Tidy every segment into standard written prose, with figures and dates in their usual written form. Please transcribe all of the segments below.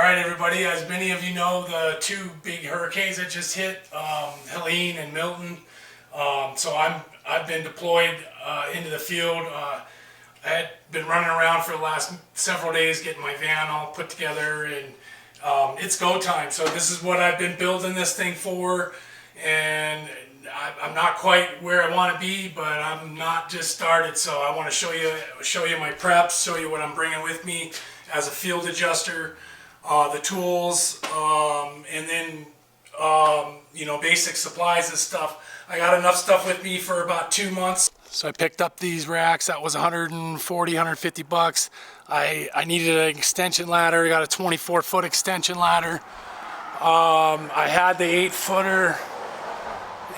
Alright everybody, as many of you know, the two big hurricanes that just hit, Helene and Milton. I've been deployed into the field. I had been running around for the last several days getting my van all put together, and it's go time. So this is what I've been building this thing for, and I'm not quite where I want to be, but I'm not just started. So I want to show you my preps, show you what I'm bringing with me as a field adjuster. The tools, and then basic supplies and stuff. I got enough stuff with me for about 2 months. So I picked up these racks. That was 140, 150 bucks. I needed an extension ladder. I got a 24-foot extension ladder. I had the 8-footer,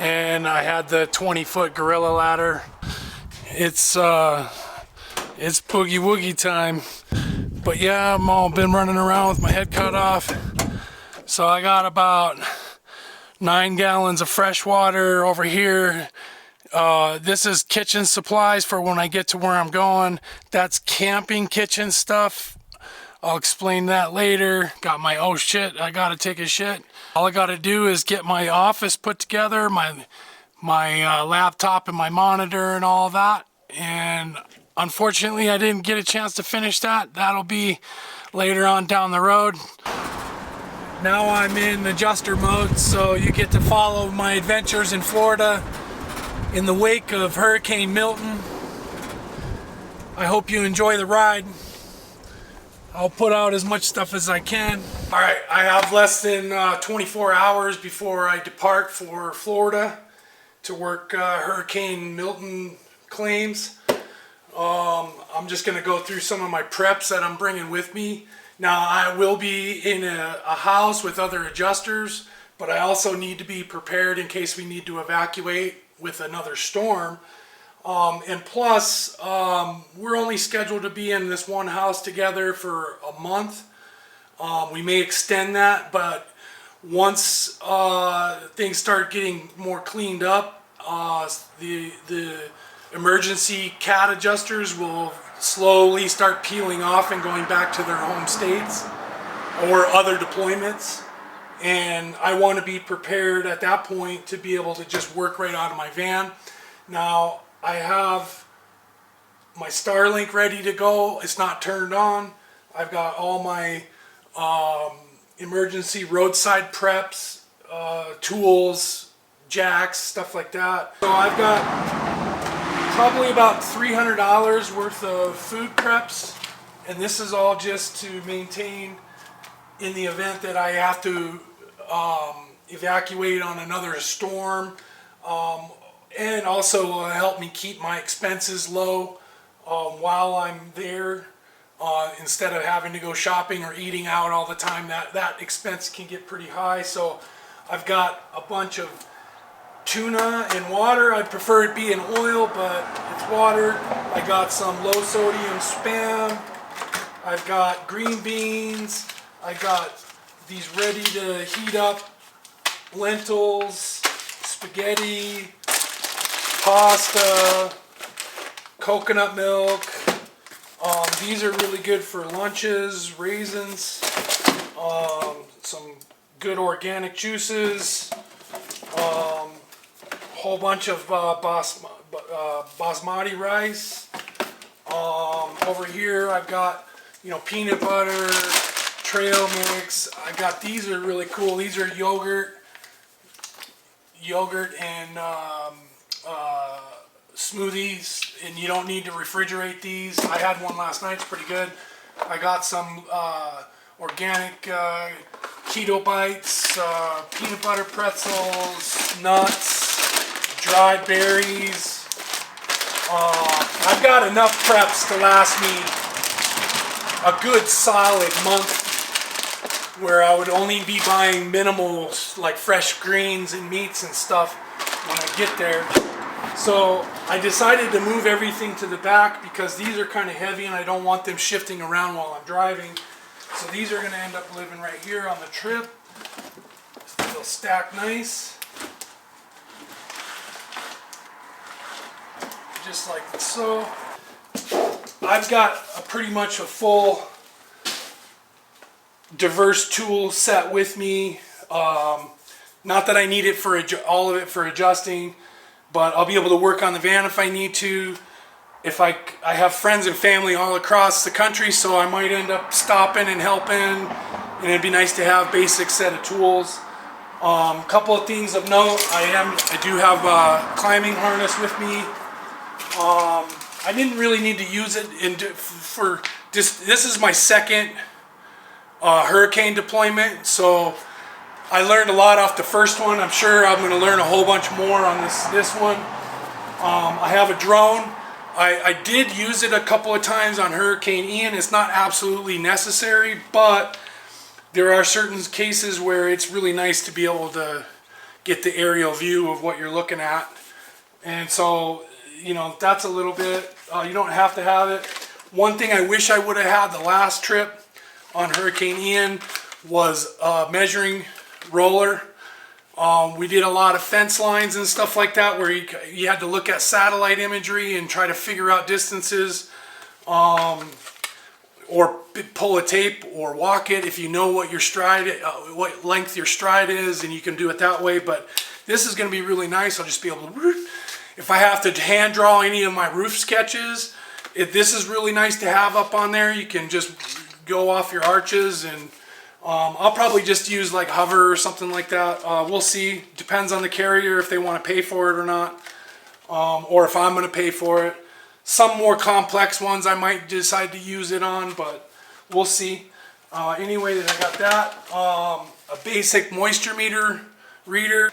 and I had the 20-foot gorilla ladder. It's boogie woogie time. But yeah, I'm all been running around with my head cut off. So I got about 9 gallons of fresh water over here. This is kitchen supplies for when I get to where I'm going. That's camping kitchen stuff. I'll explain that later. Got my, oh shit, I gotta take a shit. All I gotta do is get my office put together, my laptop and my monitor and all that. And unfortunately, I didn't get a chance to finish that. That'll be later on down the road. Now I'm in adjuster mode, so you get to follow my adventures in Florida in the wake of Hurricane Milton. I hope you enjoy the ride. I'll put out as much stuff as I can. All right, I have less than 24 hours before I depart for Florida to work Hurricane Milton claims. I'm just going to go through some of my preps that I'm bringing with me. Now, I will be in a house with other adjusters, but I also need to be prepared in case we need to evacuate with another storm. And plus, we're only scheduled to be in this one house together for a month. We may extend that, but once things start getting more cleaned up, the emergency cat adjusters will slowly start peeling off and going back to their home states or other deployments. And I want to be prepared at that point to be able to just work right out of my van. Now, I have my Starlink ready to go. It's not turned on. I've got all my emergency roadside preps, tools, jacks, stuff like that. So I've got probably about $300 worth of food preps, and this is all just to maintain in the event that I have to evacuate on another storm, and also help me keep my expenses low while I'm there, instead of having to go shopping or eating out all the time. That expense can get pretty high. So I've got a bunch of tuna and water. I'd prefer it be in oil, but it's water. I got some low sodium Spam. I've got green beans. I got these ready to heat up lentils, spaghetti, pasta, coconut milk. These are really good for lunches, raisins, some good organic juices, whole bunch of basmati rice. Over here I've got, peanut butter, trail mix. I got, these are really cool. These are yogurt and smoothies, and you don't need to refrigerate these. I had one last night. It's pretty good. I got some organic keto bites, peanut butter pretzels, nuts, dried berries. I've got enough preps to last me a good solid month, where I would only be buying minimal, like fresh greens and meats and stuff when I get there. So I decided to move everything to the back because these are kind of heavy and I don't want them shifting around while I'm driving. So these are going to end up living right here on the trip. They'll stack nice. Just like so. I've got pretty much a full diverse tool set with me. Not that I need it for all of it for adjusting, but I'll be able to work on the van if I need to. If I have friends and family all across the country, so I might end up stopping and helping, and it'd be nice to have basic set of tools. Couple of things of note: I do have a climbing harness with me. I didn't really need to use it for just. This is my second hurricane deployment, so I learned a lot off the first one. I'm sure I'm going to learn a whole bunch more on this one. I have a drone. I did use it a couple of times on Hurricane Ian. It's not absolutely necessary, but there are certain cases where it's really nice to be able to get the aerial view of what you're looking at. And so, you know, that's a little bit, you don't have to have it. One thing I wish I would have had the last trip on Hurricane Ian was a measuring roller. We did a lot of fence lines and stuff like that where you had to look at satellite imagery and try to figure out distances, or pull a tape or walk it if you know what your stride, what length your stride is, and you can do it that way. But this is going to be really nice. I'll just be able to, if I have to hand draw any of my roof sketches, this is really nice to have up on there. You can just go off your arches, and I'll probably just use like hover or something like that. We'll see. Depends on the carrier if they want to pay for it or not, or if I'm going to pay for it. Some more complex ones I might decide to use it on, but we'll see. Anyway, I got that. A basic moisture meter reader.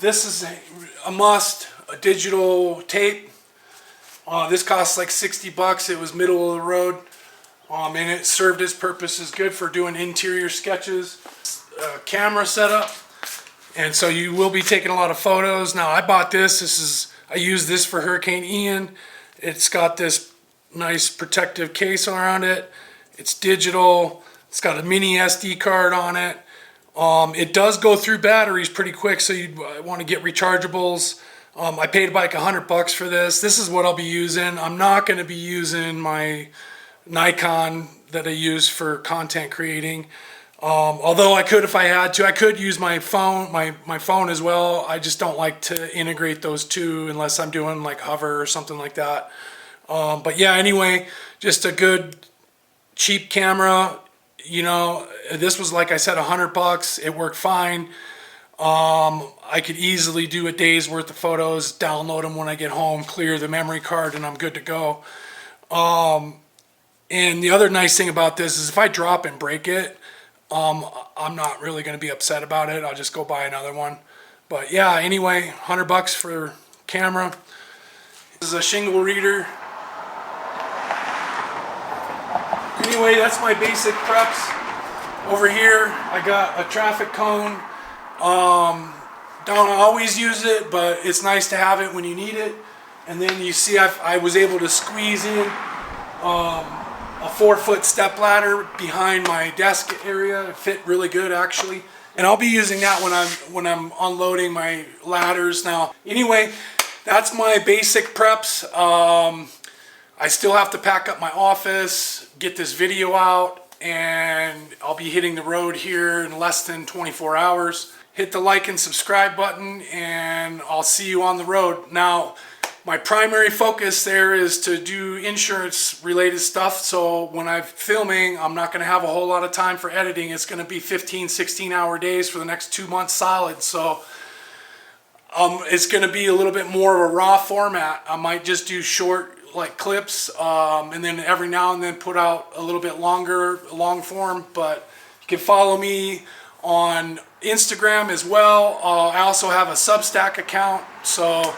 This is a must. A digital tape. This costs like 60 bucks. It was middle of the road. And it served its purpose. Is good for doing interior sketches. Camera setup, and so you will be taking a lot of photos. Now I bought this. I used this for Hurricane Ian. It's got this nice protective case around it. It's digital. It's got a mini SD card on it. It does go through batteries pretty quick, so you'd want to get rechargeables. I paid like 100 bucks for this. This is what I'll be using. I'm not going to be using my Nikon that I use for content creating. Although I could if I had to. I could use my phone, my phone as well. I just don't like to integrate those two unless I'm doing like hover or something like that. But yeah, anyway, just a good cheap camera. You know, this was, like I said, 100 bucks. It worked fine. I could easily do a day's worth of photos, download them when I get home, clear the memory card, and I'm good to go. And the other nice thing about this is if I drop and break it, I'm not really going to be upset about it. I'll just go buy another one. But yeah, anyway, 100 bucks for camera. This is a shingle reader. Anyway, that's my basic preps. Over here, I got a traffic cone. Don't always use it, but it's nice to have it when you need it. And then you see I was able to squeeze in a 4-foot step ladder behind my desk area. It fit really good actually, and I'll be using that when I'm unloading my ladders. Now anyway, that's my basic preps. I still have to pack up my office, get this video out, and I'll be hitting the road here in less than 24 hours. Hit the like and subscribe button, and I'll see you on the road. Now, my primary focus there is to do insurance related stuff, so when I'm filming, I'm not going to have a whole lot of time for editing. It's going to be 15, 16-hour days for the next 2 months solid, so it's going to be a little bit more of a raw format. I might just do short like clips, and then every now and then put out a little bit longer, long form, but you can follow me on Instagram as well. I also have a Substack account, so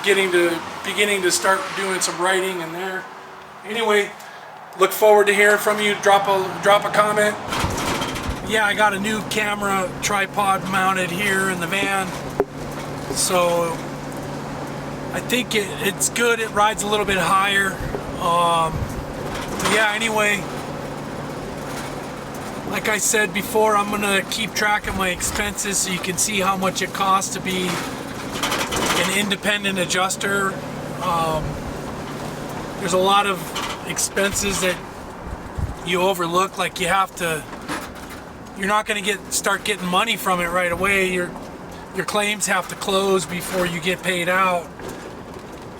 beginning to start doing some writing in there. Anyway, look forward to hearing from you. Drop a comment. Yeah, I got a new camera tripod mounted here in the van, so I think it's good. It rides a little bit higher. Yeah, anyway, like I said before, I'm gonna keep track of my expenses so you can see how much it costs to be an independent adjuster. There's a lot of expenses that you overlook, like you have to you're not going to start getting money from it right away. Your claims have to close before you get paid out.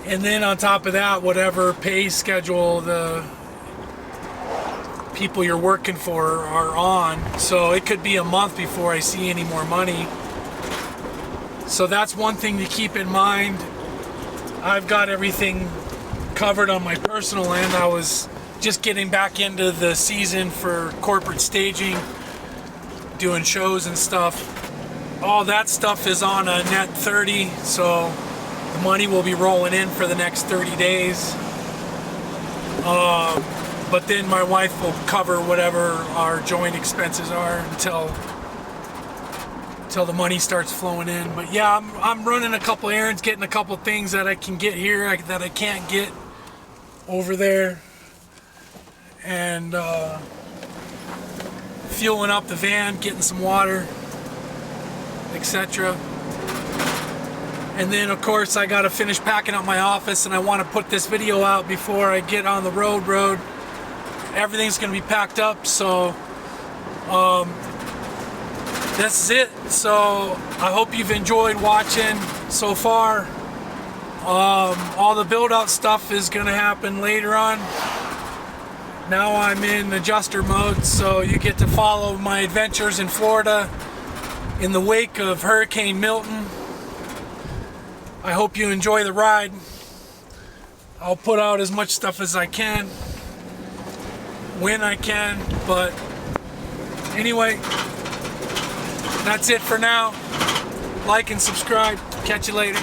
And then on top of that, whatever pay schedule the people you're working for are on. So it could be a month before I see any more money. So that's one thing to keep in mind. I've got everything covered on my personal end. I was just getting back into the season for corporate staging, doing shows and stuff. All that stuff is on a net 30, so the money will be rolling in for the next 30 days. But then my wife will cover whatever our joint expenses are until the money starts flowing in. But yeah, I'm running a couple errands, getting a couple things that I can get here that I can't get over there, and fueling up the van, getting some water, etc. And then of course I got to finish packing up my office, and I want to put this video out before I get on the road. Everything's going to be packed up, so this is it. So I hope you've enjoyed watching so far. All the build out stuff is going to happen later on. Now I'm in adjuster mode, so you get to follow my adventures in Florida in the wake of Hurricane Milton. I hope you enjoy the ride. I'll put out as much stuff as I can when I can, but anyway, that's it for now. Like and subscribe. Catch you later.